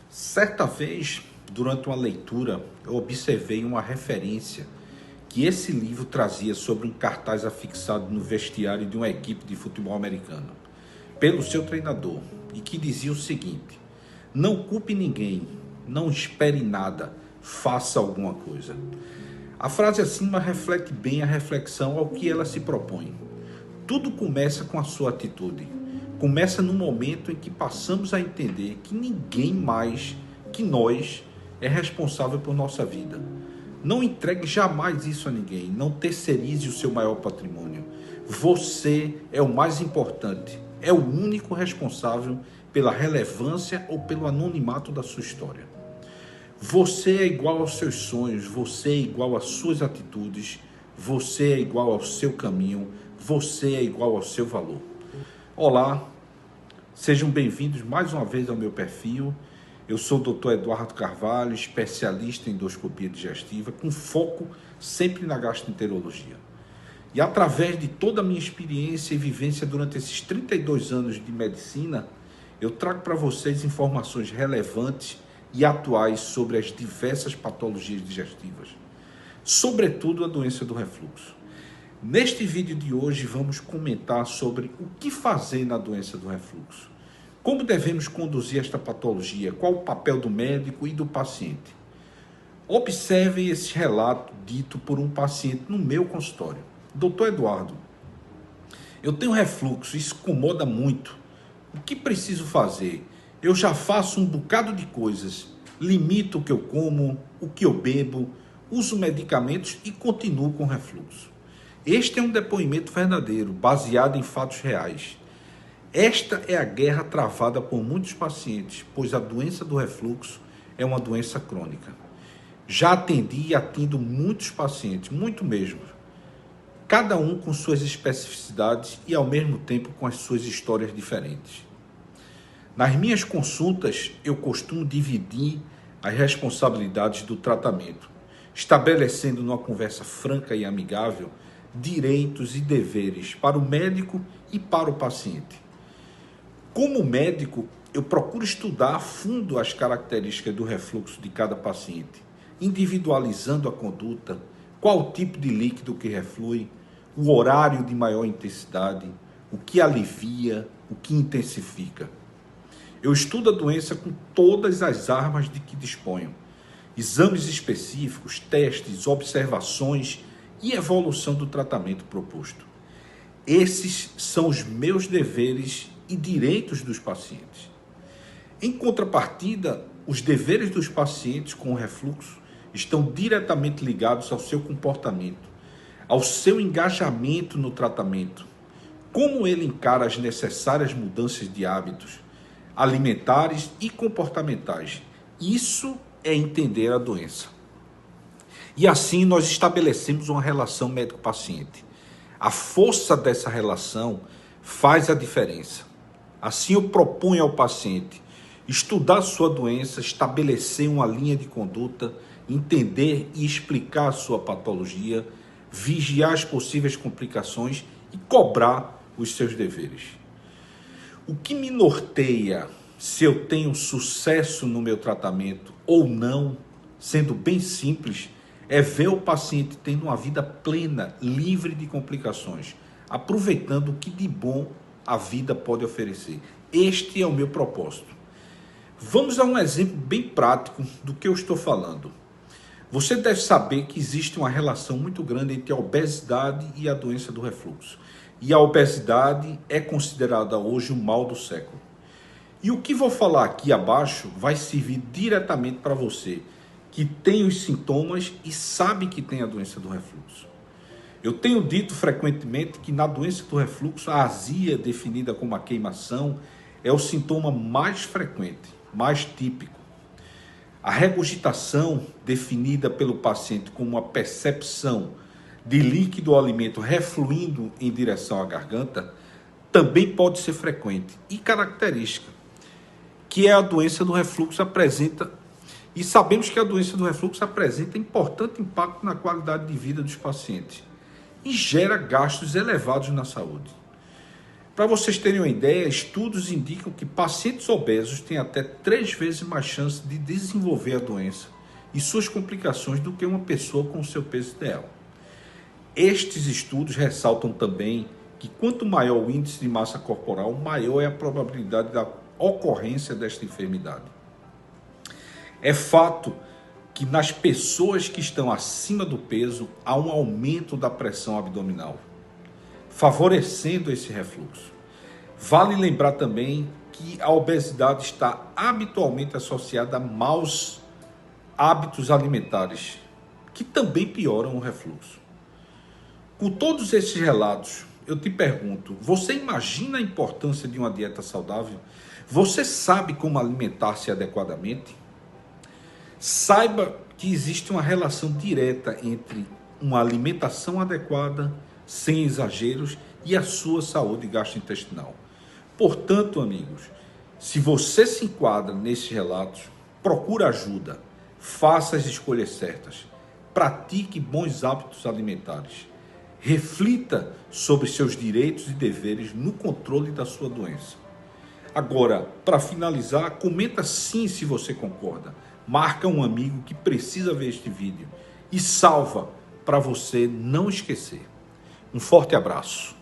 Certa vez, durante uma leitura, eu observei uma referência que esse livro trazia sobre um cartaz afixado no vestiário de uma equipe de futebol americano, pelo seu treinador, e que dizia o seguinte: não culpe ninguém, não espere nada, faça alguma coisa. A frase acima reflete bem a reflexão ao que ela se propõe. Tudo começa com a sua atitude. Começa no momento em que passamos a entender que ninguém mais que nós é responsável por nossa vida. Não entregue jamais isso a ninguém. Não terceirize o seu maior patrimônio. Você é o mais importante. É o único responsável pela relevância ou pelo anonimato da sua história. Você é igual aos seus sonhos. Você é igual às suas atitudes. Você é igual ao seu caminho. Você é igual ao seu valor. Olá, sejam bem-vindos mais uma vez ao meu perfil. Eu sou o Dr. Eduardo Carvalho, especialista em endoscopia digestiva, com foco sempre na gastroenterologia. E através de toda a minha experiência e vivência durante esses 32 anos de medicina, eu trago para vocês informações relevantes e atuais sobre as diversas patologias digestivas, sobretudo a doença do refluxo. Neste vídeo de hoje vamos comentar sobre o que fazer na doença do refluxo. Como devemos conduzir esta patologia? Qual o papel do médico e do paciente? Observem esse relato dito por um paciente no meu consultório. Doutor Eduardo, eu tenho refluxo, isso incomoda muito. O que preciso fazer? Eu já faço um bocado de coisas. Limito o que eu como, o que eu bebo, uso medicamentos e continuo com refluxo. Este é um depoimento verdadeiro, baseado em fatos reais. Esta é a guerra travada por muitos pacientes, pois a doença do refluxo é uma doença crônica. Já atendi e atendo muitos pacientes, muito mesmo. Cada um com suas especificidades e ao mesmo tempo com as suas histórias diferentes. Nas minhas consultas, eu costumo dividir as responsabilidades do tratamento, estabelecendo numa conversa franca e amigável direitos e deveres para o médico e para o paciente. Como médico, eu procuro estudar a fundo as características do refluxo de cada paciente, individualizando a conduta, qual o tipo de líquido que reflui, o horário de maior intensidade, o que alivia, o que intensifica. Eu estudo a doença com todas as armas de que disponho, exames específicos, testes, observações e evolução do tratamento proposto. Esses são os meus deveres e direitos dos pacientes. Em contrapartida, os deveres dos pacientes com refluxo estão diretamente ligados ao seu comportamento, ao seu engajamento no tratamento, como ele encara as necessárias mudanças de hábitos alimentares e comportamentais. Isso é entender a doença. E assim nós estabelecemos uma relação médico-paciente. A força dessa relação faz a diferença. Assim eu proponho ao paciente estudar sua doença, estabelecer uma linha de conduta, entender e explicar a sua patologia, vigiar as possíveis complicações e cobrar os seus deveres. O que me norteia se eu tenho sucesso no meu tratamento ou não, sendo bem simples, é ver o paciente tendo uma vida plena, livre de complicações, aproveitando o que de bom a vida pode oferecer. Este é o meu propósito. Vamos a um exemplo bem prático do que eu estou falando. Você deve saber que existe uma relação muito grande entre a obesidade e a doença do refluxo. E a obesidade é considerada hoje o mal do século. E o que vou falar aqui abaixo vai servir diretamente para você que tem os sintomas e sabe que tem a doença do refluxo. Eu tenho dito frequentemente que na doença do refluxo, a azia, definida como a queimação, é o sintoma mais frequente, mais típico. A regurgitação, definida pelo paciente como a percepção de líquido ou alimento refluindo em direção à garganta, também pode ser frequente e característica, que é a doença do refluxo apresenta. E sabemos que a doença do refluxo apresenta importante impacto na qualidade de vida dos pacientes e gera gastos elevados na saúde. Para vocês terem uma ideia, estudos indicam que pacientes obesos têm até 3 vezes mais chance de desenvolver a doença e suas complicações do que uma pessoa com seu peso ideal. Estes estudos ressaltam também que quanto maior o índice de massa corporal, maior é a probabilidade da ocorrência desta enfermidade. É fato que nas pessoas que estão acima do peso há um aumento da pressão abdominal, favorecendo esse refluxo. Vale lembrar também que a obesidade está habitualmente associada a maus hábitos alimentares, que também pioram o refluxo. Com todos esses relatos, eu te pergunto, você imagina a importância de uma dieta saudável? Você sabe como alimentar-se adequadamente? Saiba que existe uma relação direta entre uma alimentação adequada, sem exageros, e a sua saúde gastrointestinal. Portanto, amigos, se você se enquadra nesses relatos, procure ajuda, faça as escolhas certas, pratique bons hábitos alimentares, reflita sobre seus direitos e deveres no controle da sua doença. Agora, para finalizar, comenta sim se você concorda, marca um amigo que precisa ver este vídeo e salva para você não esquecer. Um forte abraço.